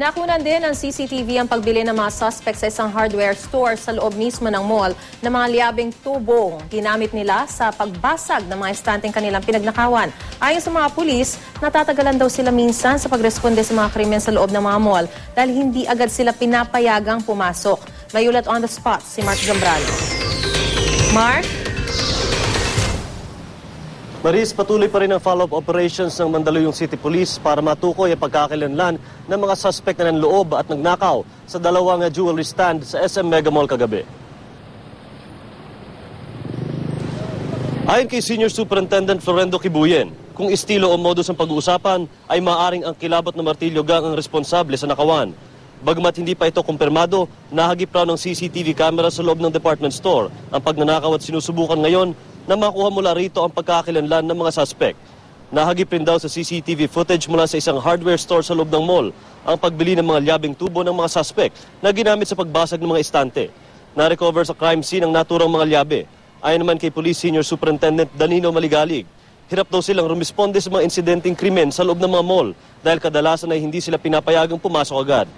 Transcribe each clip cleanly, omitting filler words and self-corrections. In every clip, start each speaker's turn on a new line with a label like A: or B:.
A: Nakunan din ng CCTV ang pagbili ng mga suspect sa isang hardware store sa loob mismo ng mall ng mga liabing tubong ginamit nila sa pagbasag ng mga estanteng kanilang pinagnakawan. Ayon sa mga pulis, natatagalan daw sila minsan sa pagresponde sa mga krimen sa loob ng mga mall dahil hindi agad sila pinapayagang pumasok. May ulat on the spot si Mark Zambrano. Mark?
B: Maris, patuloy pa rin ang follow-up operations ng Mandaluyong City Police para matukoy ang pagkakakilanlan ng mga suspect na nanloob at nagnakaw sa dalawang jewelry stand sa SM Mega Mall kagabi. Ayon kay Senior Superintendent Florendo Kibuyen, kung estilo o modus ng pag-uusapan ay maaring ang kilabot na martilyo gang ang responsable sa nakawan. Bagamat hindi pa ito kumpirmado, nahagip raw ng CCTV camera sa loob ng department store ang pagnanakaw at sinusubukan ngayon na makuha mula rito ang pagkakakilanlan ng mga suspect. Nahagip rin daw sa CCTV footage mula sa isang hardware store sa loob ng mall ang pagbili ng mga liabing tubo ng mga suspect na ginamit sa pagbasag ng mga estante. Na-recover sa crime scene ang naturang mga liabe. Ayon naman kay Police Senior Superintendent Danilo Maligalig, hirap daw silang rumisponde sa mga insidenteng krimen sa loob ng mga mall dahil kadalasan ay hindi sila pinapayagang pumasok agad.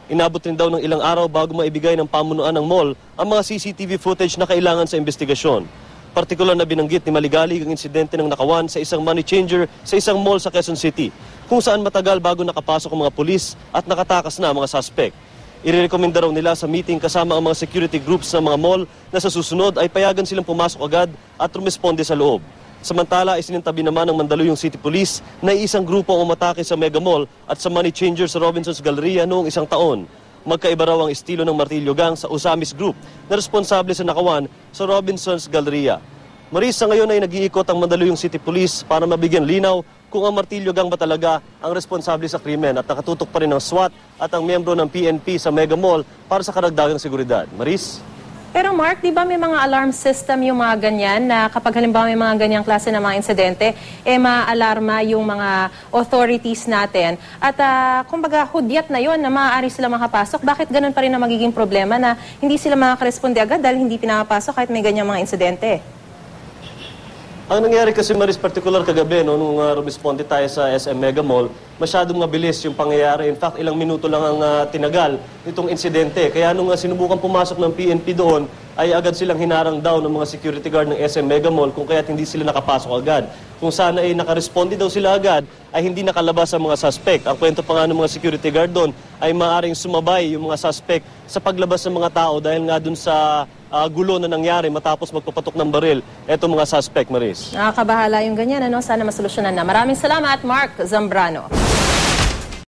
B: Inabot rin daw ng ilang araw bago maibigay ng pamunuan ng mall ang mga CCTV footage na kailangan sa investigasyon. Partikular na binanggit ni Maligalig ang insidente ng nakawan sa isang money changer sa isang mall sa Quezon City, kung saan matagal bago nakapasok ang mga pulis at nakatakas na ang mga suspect. Irerekomenda raw nila sa meeting kasama ang mga security groups ng mga mall na sa susunod ay payagan silang pumasok agad at rumisponde sa loob. Samantala, isinintabi naman ng Mandaluyong City Police na isang grupo ang umatake sa Mega Mall at sa money changer sa Robinson's Galleria noong isang taon. Magkaiba raw ang estilo ng martilyo gang sa Usamis Group na responsable sa nakawan sa Robinson's Galleria. Maris, sa ngayon ay nag-iikot ang Mandaluyong City Police para mabigyan linaw kung ang martilyo gang ba talaga ang responsable sa krimen at nakatutok pa rin ng SWAT at ang miyembro ng PNP sa Mega Mall para sa karagdagang seguridad. Maris?
A: Pero Mark, di ba may mga alarm system yung mga ganyan na kapag halimbawa may mga ganyang klase ng mga insidente, ma-alarma yung mga authorities natin. At kumbaga hudyat na yon na maaari sila makapasok. Bakit ganun pa rin ang magiging problema na hindi sila makakaresponde agad dahil hindi pinapasok kahit may ganyang mga insidente?
B: Ang nangyari kasi, Maris, particular kagabi, nung rumisponde tayo sa SM Mega Mall, masyadong mabilis yung pangyayari. In fact, ilang minuto lang ang tinagal nitong insidente. Kaya nung sinubukan pumasok ng PNP doon, ay agad silang hinarang daw ng mga security guard ng SM Mega Mall kung kaya't hindi sila nakapasok agad. Kung sana ay nakaresponde daw sila agad, ay hindi nakalabas ang mga suspect. Ang kwento pa nga ng mga security guard doon ay maaaring sumabay yung mga suspect sa paglabas ng mga tao dahil nga doon sa gulo na nangyari matapos magpapatok ng baril etong mga suspect, Maris.
A: Nakakabahala yung ganyan, ano? Sana masolusyonan na. Maraming salamat, Mark Zambrano.